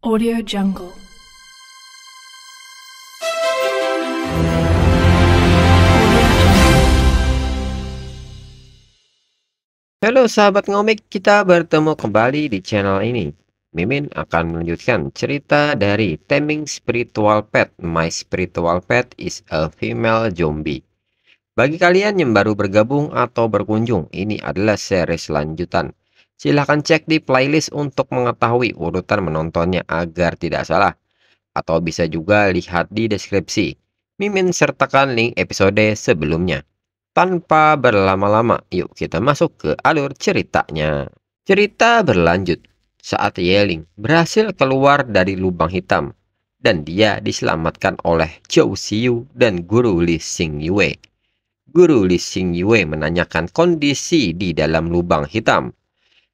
Audio Jungle. Halo sahabat ngomik, kita bertemu kembali di channel ini. Mimin akan melanjutkan cerita dari Taming Spiritual Pet. My Spiritual Pet is a Female Zombie. Bagi kalian yang baru bergabung atau berkunjung, ini adalah series lanjutan. Silahkan cek di playlist untuk mengetahui urutan menontonnya agar tidak salah. Atau bisa juga lihat di deskripsi. Mimin sertakan link episode sebelumnya. Tanpa berlama-lama, yuk kita masuk ke alur ceritanya. Cerita berlanjut saat Yeling berhasil keluar dari lubang hitam dan dia diselamatkan oleh Zhou Xiu dan Guru Li Xingyue. Guru Li Xingyue menanyakan kondisi di dalam lubang hitam.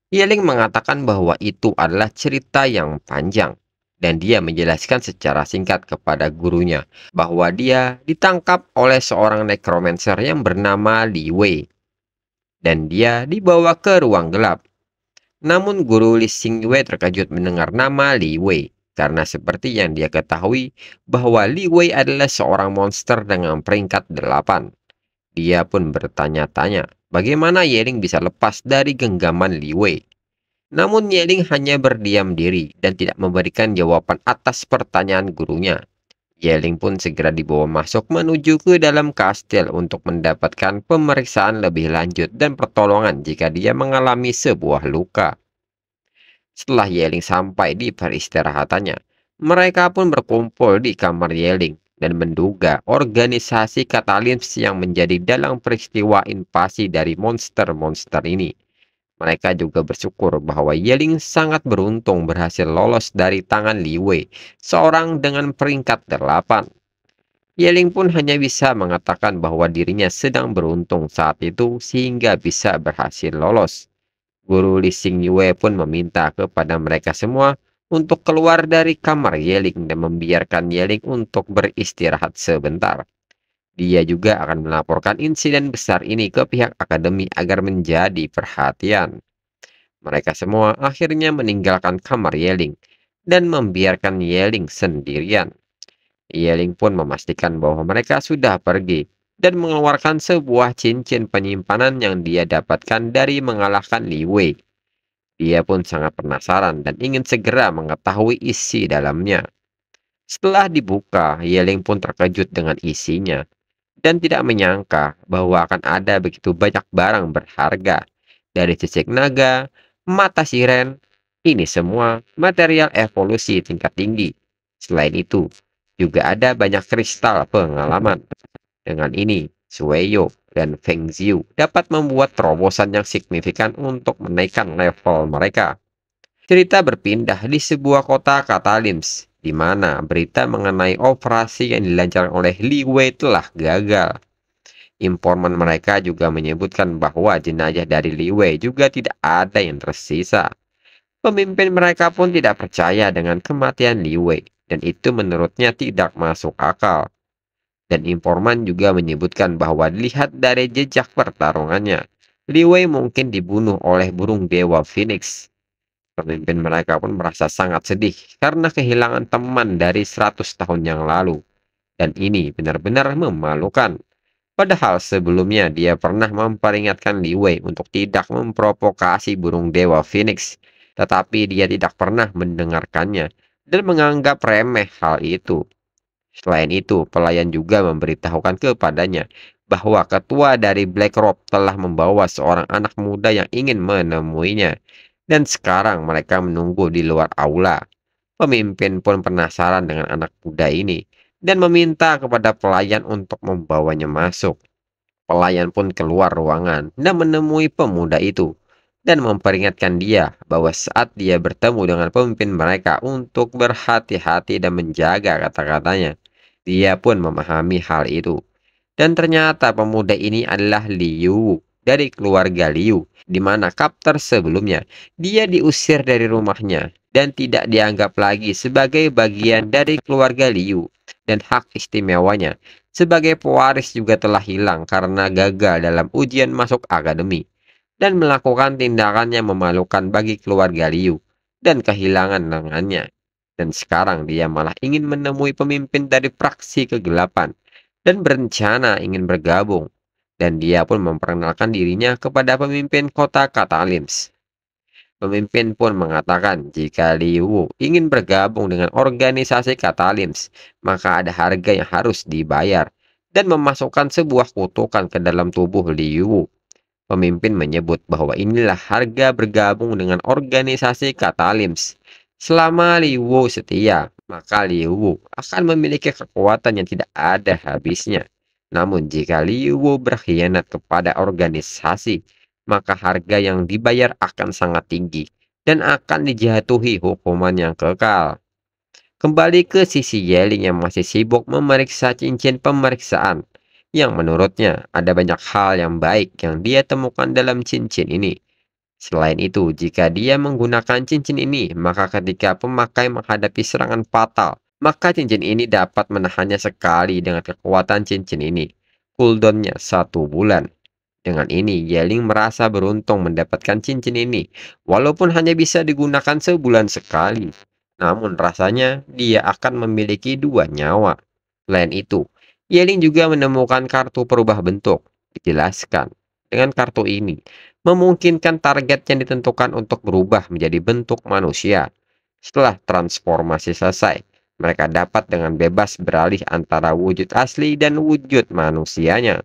Yeling mengatakan bahwa itu adalah cerita yang panjang dan dia menjelaskan secara singkat kepada gurunya bahwa dia ditangkap oleh seorang necromancer yang bernama Li Wei dan dia dibawa ke ruang gelap. Namun guru Li Xingyue terkejut mendengar nama Li Wei karena seperti yang dia ketahui bahwa Li Wei adalah seorang monster dengan peringkat 8. Dia pun bertanya-tanya bagaimana Yeling bisa lepas dari genggaman Li Wei. Namun Yeling hanya berdiam diri dan tidak memberikan jawaban atas pertanyaan gurunya. Yeling pun segera dibawa masuk menuju ke dalam kastil untuk mendapatkan pemeriksaan lebih lanjut dan pertolongan jika dia mengalami sebuah luka. Setelah Yeling sampai di peristirahatannya, mereka pun berkumpul di kamar Yeling dan menduga organisasi Catalyst yang menjadi dalang peristiwa invasi dari monster-monster ini. Mereka juga bersyukur bahwa Yeling sangat beruntung berhasil lolos dari tangan Li Wei, seorang dengan peringkat 8. Yeling pun hanya bisa mengatakan bahwa dirinya sedang beruntung saat itu sehingga bisa berhasil lolos. Guru Li Xingyue pun meminta kepada mereka semua untuk keluar dari kamar Yeling dan membiarkan Yeling untuk beristirahat sebentar. Dia juga akan melaporkan insiden besar ini ke pihak akademi agar menjadi perhatian. Mereka semua akhirnya meninggalkan kamar Yeling dan membiarkan Yeling sendirian. Yeling pun memastikan bahwa mereka sudah pergi dan mengeluarkan sebuah cincin penyimpanan yang dia dapatkan dari mengalahkan Li Wei. Dia pun sangat penasaran dan ingin segera mengetahui isi dalamnya. Setelah dibuka, Yeling pun terkejut dengan isinya dan tidak menyangka bahwa akan ada begitu banyak barang berharga. Dari cicak naga, mata siren, ini semua material evolusi tingkat tinggi. Selain itu, juga ada banyak kristal pengalaman. Dengan ini, Sueyo dan Feng Ziu dapat membuat terobosan yang signifikan untuk menaikkan level mereka. Cerita berpindah di sebuah kota Katalims, di mana berita mengenai operasi yang dilancarkan oleh Li Wei telah gagal. Informan mereka juga menyebutkan bahwa jenazah dari Li Wei juga tidak ada yang tersisa. Pemimpin mereka pun tidak percaya dengan kematian Li Wei, dan itu menurutnya tidak masuk akal. Dan informan juga menyebutkan bahwa dilihat dari jejak pertarungannya, Li Wei mungkin dibunuh oleh burung dewa Phoenix. Pemimpin mereka pun merasa sangat sedih karena kehilangan teman dari 100 tahun yang lalu. Dan ini benar-benar memalukan. Padahal sebelumnya dia pernah memperingatkan Li Wei untuk tidak memprovokasi burung dewa Phoenix. Tetapi dia tidak pernah mendengarkannya dan menganggap remeh hal itu. Selain itu, pelayan juga memberitahukan kepadanya bahwa ketua dari Black Robe telah membawa seorang anak muda yang ingin menemuinya. Dan sekarang mereka menunggu di luar aula. Pemimpin pun penasaran dengan anak muda ini dan meminta kepada pelayan untuk membawanya masuk. Pelayan pun keluar ruangan dan menemui pemuda itu dan memperingatkan dia bahwa saat dia bertemu dengan pemimpin mereka untuk berhati-hati dan menjaga kata-katanya. Dia pun memahami hal itu. Dan ternyata pemuda ini adalah Liu dari keluarga Liu, di mana kapter sebelumnya dia diusir dari rumahnya dan tidak dianggap lagi sebagai bagian dari keluarga Liu, dan hak istimewanya sebagai pewaris juga telah hilang karena gagal dalam ujian masuk akademi dan melakukan tindakan yang memalukan bagi keluarga Liu dan kehilangan lengannya. Dan sekarang dia malah ingin menemui pemimpin dari fraksi kegelapan dan berencana ingin bergabung. Dan dia pun memperkenalkan dirinya kepada pemimpin kota Katalims. Pemimpin pun mengatakan jika Liu ingin bergabung dengan organisasi Katalims, maka ada harga yang harus dibayar dan memasukkan sebuah kutukan ke dalam tubuh Liu. Pemimpin menyebut bahwa inilah harga bergabung dengan organisasi Katalims. Selama Liu setia, maka Liu akan memiliki kekuatan yang tidak ada habisnya. Namun jika Liu berkhianat kepada organisasi, maka harga yang dibayar akan sangat tinggi dan akan dijatuhi hukuman yang kekal. Kembali ke sisi Yeling yang masih sibuk memeriksa cincin pemeriksaan, yang menurutnya ada banyak hal yang baik yang dia temukan dalam cincin ini. Selain itu, jika dia menggunakan cincin ini, maka ketika pemakai menghadapi serangan fatal, maka cincin ini dapat menahannya sekali dengan kekuatan cincin ini. Cooldownnya 1 bulan. Dengan ini, Yeling merasa beruntung mendapatkan cincin ini, walaupun hanya bisa digunakan sebulan sekali. Namun rasanya dia akan memiliki 2 nyawa. Selain itu, Yeling juga menemukan kartu perubah bentuk. Dijelaskan, dengan kartu ini, memungkinkan target yang ditentukan untuk berubah menjadi bentuk manusia. Setelah transformasi selesai, mereka dapat dengan bebas beralih antara wujud asli dan wujud manusianya.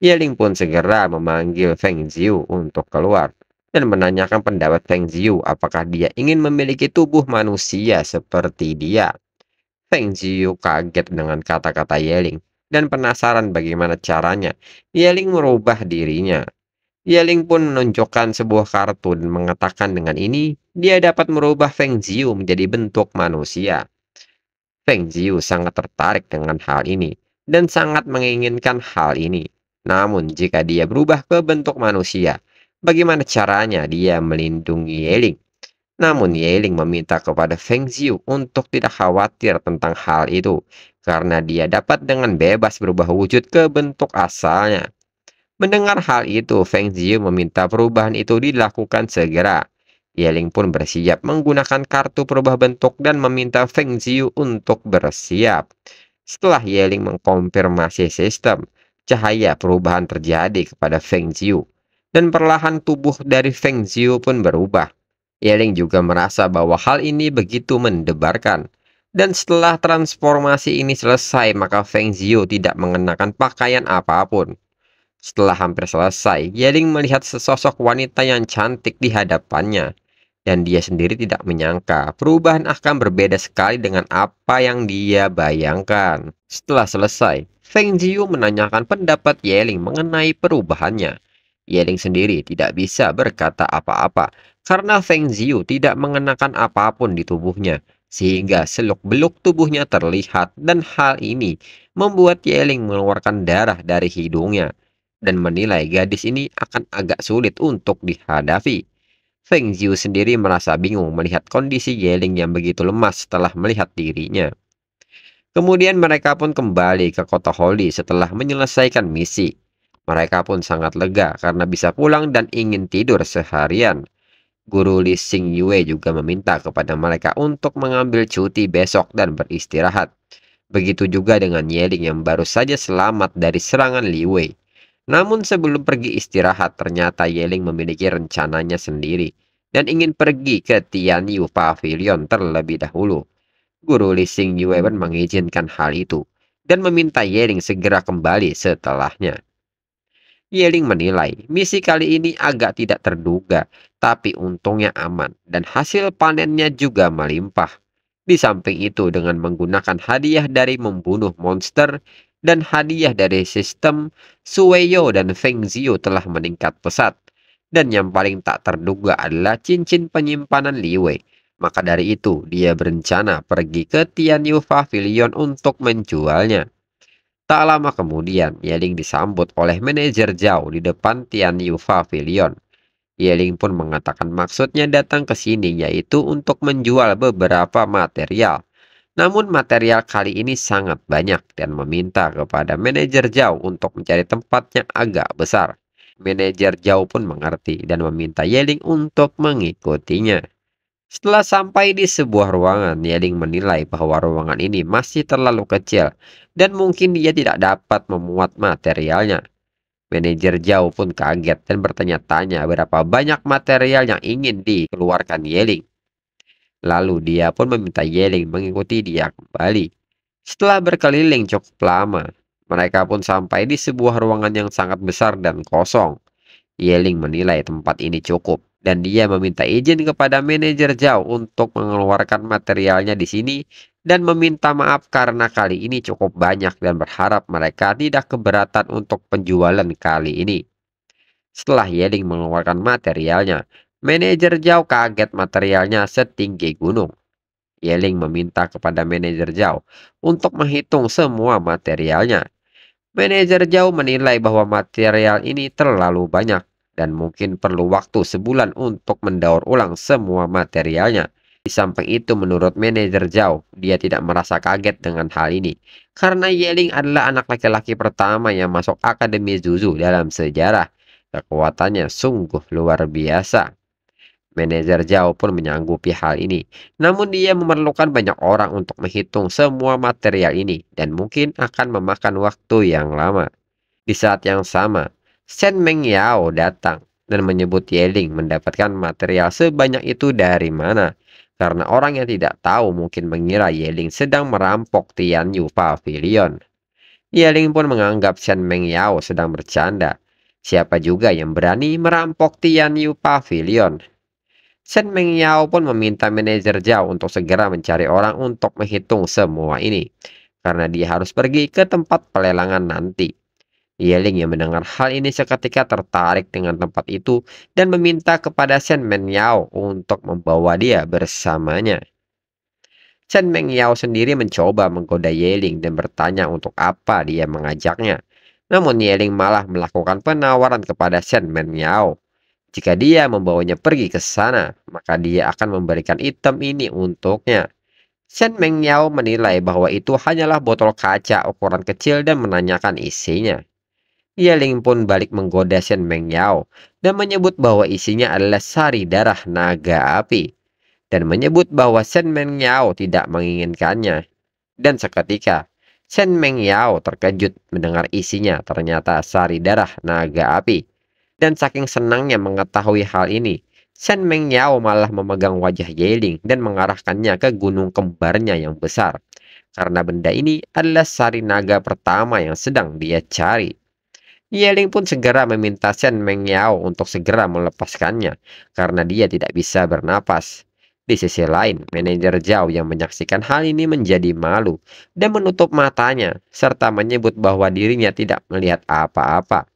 Yeling pun segera memanggil Feng Ziu untuk keluar dan menanyakan pendapat Feng Ziu apakah dia ingin memiliki tubuh manusia seperti dia. Feng Ziu kaget dengan kata-kata Yeling dan penasaran bagaimana caranya Yeling merubah dirinya. Yeling pun menunjukkan sebuah kartu dan mengatakan dengan ini dia dapat merubah Feng Ziu menjadi bentuk manusia. Feng Ziu sangat tertarik dengan hal ini dan sangat menginginkan hal ini. Namun, jika dia berubah ke bentuk manusia, bagaimana caranya dia melindungi Yeling? Namun, Yeling meminta kepada Feng Ziu untuk tidak khawatir tentang hal itu, karena dia dapat dengan bebas berubah wujud ke bentuk asalnya. Mendengar hal itu, Feng Ziu meminta perubahan itu dilakukan segera. Yeling pun bersiap menggunakan kartu perubah bentuk dan meminta Feng Ziu untuk bersiap. Setelah Yeling mengkonfirmasi sistem, cahaya perubahan terjadi kepada Feng Ziu. Dan perlahan tubuh dari Feng Ziu pun berubah. Yeling juga merasa bahwa hal ini begitu mendebarkan. Dan setelah transformasi ini selesai, maka Feng Ziu tidak mengenakan pakaian apapun. Setelah hampir selesai, Yeling melihat sesosok wanita yang cantik di hadapannya. Dan dia sendiri tidak menyangka perubahan akan berbeda sekali dengan apa yang dia bayangkan. Setelah selesai, Feng Jiu menanyakan pendapat Yeling mengenai perubahannya. Yeling sendiri tidak bisa berkata apa-apa karena Feng Jiu tidak mengenakan apapun di tubuhnya, sehingga seluk-beluk tubuhnya terlihat dan hal ini membuat Yeling mengeluarkan darah dari hidungnya dan menilai gadis ini akan agak sulit untuk dihadapi. Feng Ziu sendiri merasa bingung melihat kondisi Yeling yang begitu lemah setelah melihat dirinya. Kemudian mereka pun kembali ke kota Holy setelah menyelesaikan misi. Mereka pun sangat lega karena bisa pulang dan ingin tidur seharian. Guru Li Xing Yue juga meminta kepada mereka untuk mengambil cuti besok dan beristirahat. Begitu juga dengan Yeling yang baru saja selamat dari serangan Li Wei. Namun sebelum pergi istirahat, ternyata Yeling memiliki rencananya sendiri dan ingin pergi ke Tianyu Pavilion terlebih dahulu. Guru Li Xing Yue pun mengizinkan hal itu dan meminta Yeling segera kembali setelahnya. Yeling menilai misi kali ini agak tidak terduga, tapi untungnya aman dan hasil panennya juga melimpah. Di samping itu, dengan menggunakan hadiah dari membunuh monster dan hadiah dari sistem, Sueyo dan Feng Ziu telah meningkat pesat. Dan yang paling tak terduga adalah cincin penyimpanan Liwei. Maka dari itu, dia berencana pergi ke Tianyu Pavilion untuk menjualnya. Tak lama kemudian, Yeling disambut oleh manajer Zhao di depan Tianyu Pavilion. Yeling pun mengatakan maksudnya datang ke sini yaitu untuk menjual beberapa material. Namun material kali ini sangat banyak dan meminta kepada manajer Zhao untuk mencari tempat yang agak besar. Manajer Zhao pun mengerti dan meminta Yeling untuk mengikutinya. Setelah sampai di sebuah ruangan, Yeling menilai bahwa ruangan ini masih terlalu kecil dan mungkin dia tidak dapat memuat materialnya. Manajer Zhao pun kaget dan bertanya-tanya berapa banyak material yang ingin dikeluarkan Yeling. Lalu dia pun meminta Yeling mengikuti dia kembali. Setelah berkeliling cukup lama, mereka pun sampai di sebuah ruangan yang sangat besar dan kosong. Yeling menilai tempat ini cukup, dan dia meminta izin kepada manajer Zhao untuk mengeluarkan materialnya di sini dan meminta maaf karena kali ini cukup banyak dan berharap mereka tidak keberatan untuk penjualan kali ini. Setelah Yeling mengeluarkan materialnya, manajer Zhao kaget materialnya setinggi gunung. Yeling meminta kepada manajer Zhao untuk menghitung semua materialnya. Manajer Zhao menilai bahwa material ini terlalu banyak dan mungkin perlu waktu sebulan untuk mendaur ulang semua materialnya. Di samping itu, menurut manajer Zhao, dia tidak merasa kaget dengan hal ini. Karena Yeling adalah anak laki-laki pertama yang masuk Akademi Zuzu dalam sejarah. Kekuatannya sungguh luar biasa. Manajer Zhao pun menyanggupi hal ini. Namun dia memerlukan banyak orang untuk menghitung semua material ini dan mungkin akan memakan waktu yang lama. Di saat yang sama, Shen Mengyao datang dan menyebut Yeling mendapatkan material sebanyak itu dari mana. Karena orang yang tidak tahu mungkin mengira Yeling sedang merampok Tianyu Pavilion. Yeling pun menganggap Shen Mengyao sedang bercanda. Siapa juga yang berani merampok Tianyu Pavilion? Shen Mengyao pun meminta manajer Zhao untuk segera mencari orang untuk menghitung semua ini. Karena dia harus pergi ke tempat pelelangan nanti. Yeling yang mendengar hal ini seketika tertarik dengan tempat itu dan meminta kepada Shen Mengyao untuk membawa dia bersamanya. Shen Mengyao sendiri mencoba menggoda Yeling dan bertanya untuk apa dia mengajaknya. Namun Yeling malah melakukan penawaran kepada Shen Mengyao. Jika dia membawanya pergi ke sana, maka dia akan memberikan item ini untuknya. Shen Mengyao menilai bahwa itu hanyalah botol kaca ukuran kecil dan menanyakan isinya. Yeling pun balik menggoda Shen Mengyao dan menyebut bahwa isinya adalah sari darah naga api. Dan menyebut bahwa Shen Mengyao tidak menginginkannya. Dan seketika, Shen Mengyao terkejut mendengar isinya ternyata sari darah naga api. Dan saking senangnya mengetahui hal ini, Shen Mengyao malah memegang wajah Yeling dan mengarahkannya ke gunung kembarnya yang besar. Karena benda ini adalah sari naga pertama yang sedang dia cari. Yeling pun segera meminta Shen Mengyao untuk segera melepaskannya, karena dia tidak bisa bernapas. Di sisi lain, manajer Zhao yang menyaksikan hal ini menjadi malu dan menutup matanya, serta menyebut bahwa dirinya tidak melihat apa-apa.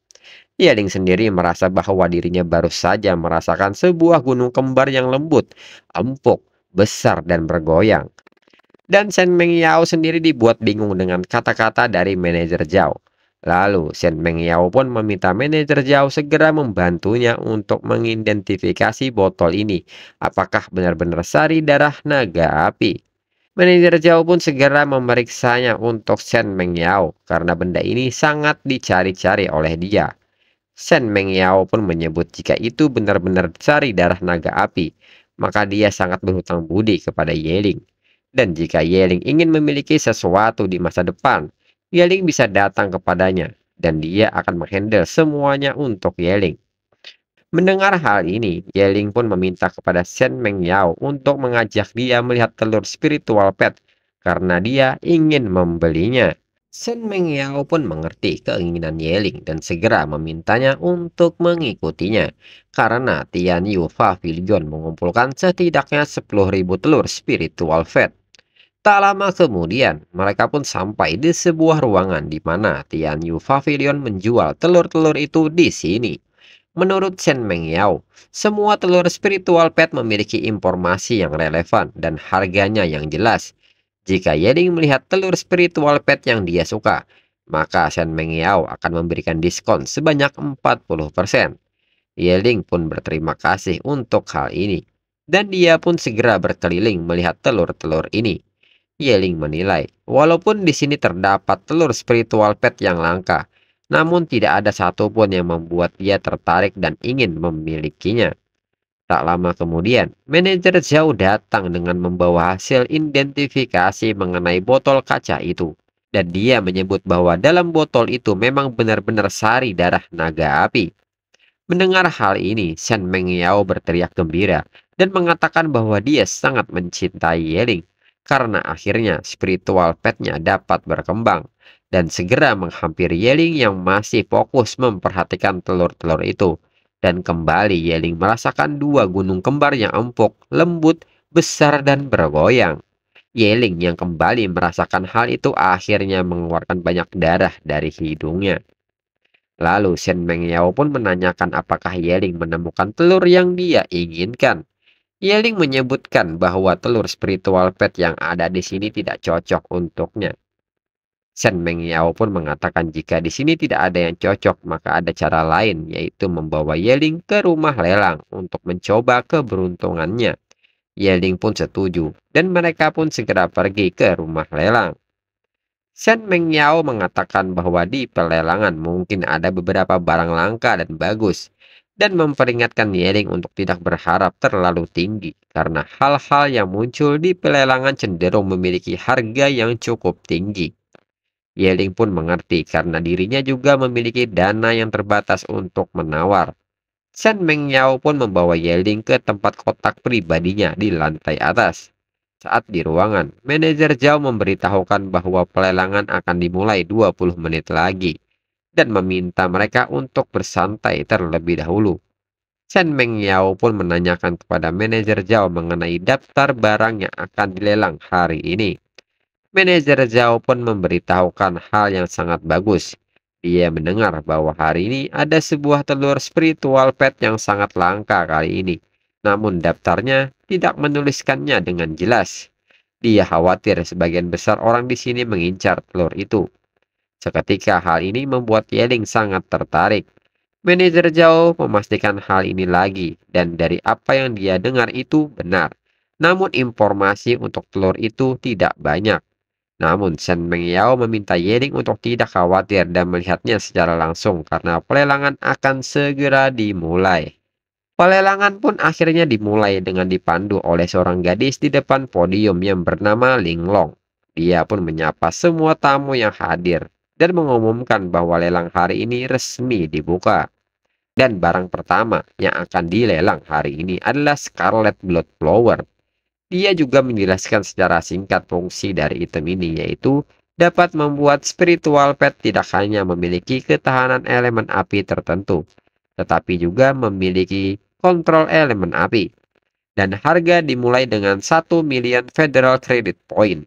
Yeling sendiri merasa bahwa dirinya baru saja merasakan sebuah gunung kembar yang lembut, empuk, besar, dan bergoyang. Dan Shen Mengyao sendiri dibuat bingung dengan kata-kata dari manajer Zhao. Lalu Shen Mengyao pun meminta manajer Zhao segera membantunya untuk mengidentifikasi botol ini. Apakah benar-benar sari darah naga api? Manajer Zhao pun segera memeriksanya untuk Shen Mengyao karena benda ini sangat dicari-cari oleh dia. Shen Mengyao pun menyebut jika itu benar-benar sari darah naga api, maka dia sangat berhutang budi kepada Yeling. Dan jika Yeling ingin memiliki sesuatu di masa depan, Yeling bisa datang kepadanya, dan dia akan menghandle semuanya untuk Yeling. Mendengar hal ini, Yeling pun meminta kepada Shen Mengyao untuk mengajak dia melihat telur spiritual pet, karena dia ingin membelinya. Shen Mengyao pun mengerti keinginan Yeling dan segera memintanya untuk mengikutinya. Karena Tian Yu Pavilion mengumpulkan setidaknya 10.000 telur spiritual vet. Tak lama kemudian, mereka pun sampai di sebuah ruangan di mana Tian Yu Pavilion menjual telur-telur itu di sini. Menurut Shen Mengyao, semua telur spiritual pet memiliki informasi yang relevan dan harganya yang jelas. Jika Yeling melihat telur spiritual pet yang dia suka, maka Shen Mengyao akan memberikan diskon sebanyak 40%. Yeling pun berterima kasih untuk hal ini. Dan dia pun segera berkeliling melihat telur-telur ini. Yeling menilai, walaupun di sini terdapat telur spiritual pet yang langka, namun tidak ada satupun yang membuat dia tertarik dan ingin memilikinya. Tak lama kemudian, manajer Zhao datang dengan membawa hasil identifikasi mengenai botol kaca itu. Dan dia menyebut bahwa dalam botol itu memang benar-benar sari darah naga api. Mendengar hal ini, Shen Mengyao berteriak gembira dan mengatakan bahwa dia sangat mencintai Yeling karena akhirnya spiritual pet-nya dapat berkembang dan segera menghampiri Yeling yang masih fokus memperhatikan telur-telur itu. Dan kembali Yeling merasakan dua gunung kembar yang empuk, lembut, besar dan bergoyang. Yeling yang kembali merasakan hal itu akhirnya mengeluarkan banyak darah dari hidungnya. Lalu Shen Mengyao pun menanyakan apakah Yeling menemukan telur yang dia inginkan. Yeling menyebutkan bahwa telur spiritual pet yang ada di sini tidak cocok untuknya. Shen Mengyao pun mengatakan jika di sini tidak ada yang cocok, maka ada cara lain, yaitu membawa Yeling ke rumah lelang untuk mencoba keberuntungannya. Yeling pun setuju, dan mereka pun segera pergi ke rumah lelang. Shen Mengyao mengatakan bahwa di pelelangan mungkin ada beberapa barang langka dan bagus, dan memperingatkan Yeling untuk tidak berharap terlalu tinggi, karena hal-hal yang muncul di pelelangan cenderung memiliki harga yang cukup tinggi. Yeling pun mengerti karena dirinya juga memiliki dana yang terbatas untuk menawar. Shen Mengyao pun membawa Yeling ke tempat kotak pribadinya di lantai atas. Saat di ruangan, manajer Zhao memberitahukan bahwa pelelangan akan dimulai 20 menit lagi dan meminta mereka untuk bersantai terlebih dahulu. Shen Mengyao pun menanyakan kepada manajer Zhao mengenai daftar barang yang akan dilelang hari ini. Manajer Zhao pun memberitahukan hal yang sangat bagus. Dia mendengar bahwa hari ini ada sebuah telur spiritual pet yang sangat langka kali ini. Namun daftarnya tidak menuliskannya dengan jelas. Dia khawatir sebagian besar orang di sini mengincar telur itu. Seketika hal ini membuat Yeling sangat tertarik. Manajer Zhao memastikan hal ini lagi, dan dari apa yang dia dengar itu benar. Namun informasi untuk telur itu tidak banyak. Namun Shen Mengyao meminta Yeling untuk tidak khawatir dan melihatnya secara langsung karena pelelangan akan segera dimulai. Pelelangan pun akhirnya dimulai dengan dipandu oleh seorang gadis di depan podium yang bernama Linglong. Dia pun menyapa semua tamu yang hadir dan mengumumkan bahwa lelang hari ini resmi dibuka. Dan barang pertama yang akan dilelang hari ini adalah Scarlet Blood Flower. Dia juga menjelaskan secara singkat fungsi dari item ini, yaitu dapat membuat spiritual pet tidak hanya memiliki ketahanan elemen api tertentu, tetapi juga memiliki kontrol elemen api. Dan harga dimulai dengan 1 million Federal Credit Point.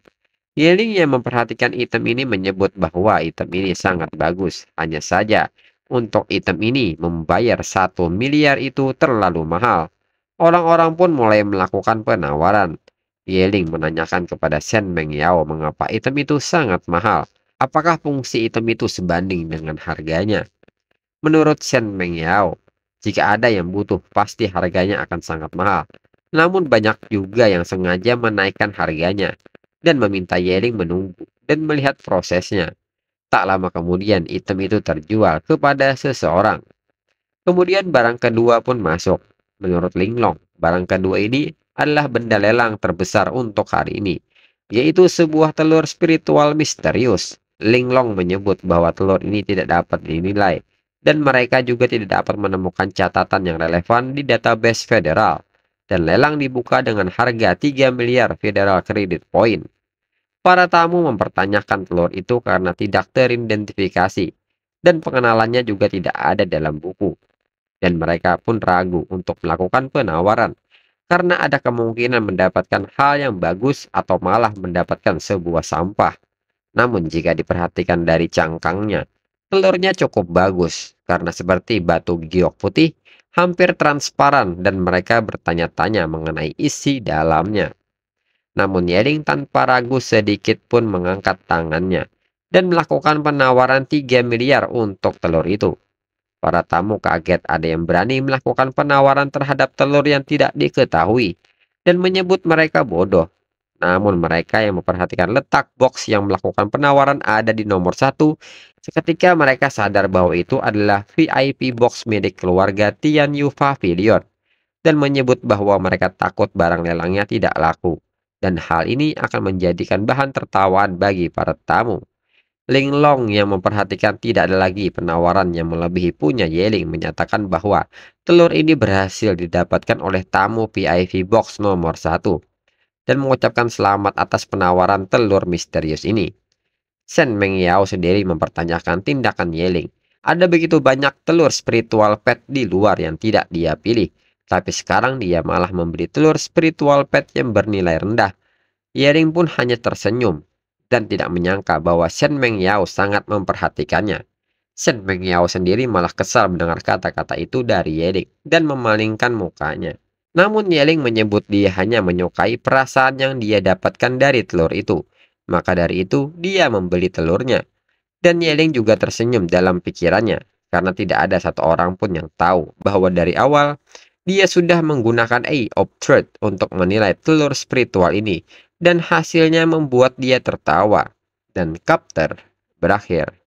Yeling yang memperhatikan item ini menyebut bahwa item ini sangat bagus. Hanya saja, untuk item ini membayar 1 miliar itu terlalu mahal. Orang-orang pun mulai melakukan penawaran. Yeling menanyakan kepada Shen Mengyao mengapa item itu sangat mahal. Apakah fungsi item itu sebanding dengan harganya? Menurut Shen Mengyao, jika ada yang butuh, pasti harganya akan sangat mahal. Namun banyak juga yang sengaja menaikkan harganya dan meminta Yeling menunggu dan melihat prosesnya. Tak lama kemudian item itu terjual kepada seseorang. Kemudian barang kedua pun masuk. Menurut Linglong, barang kedua ini adalah benda lelang terbesar untuk hari ini, yaitu sebuah telur spiritual misterius. Linglong menyebut bahwa telur ini tidak dapat dinilai, dan mereka juga tidak dapat menemukan catatan yang relevan di database federal. Dan lelang dibuka dengan harga 3 miliar Federal Credit Point. Para tamu mempertanyakan telur itu karena tidak teridentifikasi, dan pengenalannya juga tidak ada dalam buku. Dan mereka pun ragu untuk melakukan penawaran karena ada kemungkinan mendapatkan hal yang bagus atau malah mendapatkan sebuah sampah. Namun jika diperhatikan dari cangkangnya, telurnya cukup bagus karena seperti batu giok putih, hampir transparan dan mereka bertanya-tanya mengenai isi dalamnya. Namun Yeling tanpa ragu sedikit pun mengangkat tangannya dan melakukan penawaran 3 miliar untuk telur itu. Para tamu kaget ada yang berani melakukan penawaran terhadap telur yang tidak diketahui dan menyebut mereka bodoh. Namun mereka yang memperhatikan letak box yang melakukan penawaran ada di nomor 1. Seketika mereka sadar bahwa itu adalah VIP box milik keluarga Tianyu Pavilion. dan menyebut bahwa mereka takut barang lelangnya tidak laku, dan hal ini akan menjadikan bahan tertawaan bagi para tamu. Linglong yang memperhatikan tidak ada lagi penawaran yang melebihi punya Yeling menyatakan bahwa telur ini berhasil didapatkan oleh tamu VIP box nomor 1 dan mengucapkan selamat atas penawaran telur misterius ini. Shen Mengyao sendiri mempertanyakan tindakan Yeling. Ada begitu banyak telur spiritual pet di luar yang tidak dia pilih, tapi sekarang dia malah membeli telur spiritual pet yang bernilai rendah. Yeling pun hanya tersenyum dan tidak menyangka bahwa Shen Mengyao sangat memperhatikannya. Shen Mengyao sendiri malah kesal mendengar kata-kata itu dari Yeling dan memalingkan mukanya. Namun Yeling menyebut dia hanya menyukai perasaan yang dia dapatkan dari telur itu. Maka dari itu dia membeli telurnya. Dan Yeling juga tersenyum dalam pikirannya karena tidak ada satu orang pun yang tahu bahwa dari awal dia sudah menggunakan Eye of Truth untuk menilai telur spiritual ini dan hasilnya membuat dia tertawa dan chapter berakhir.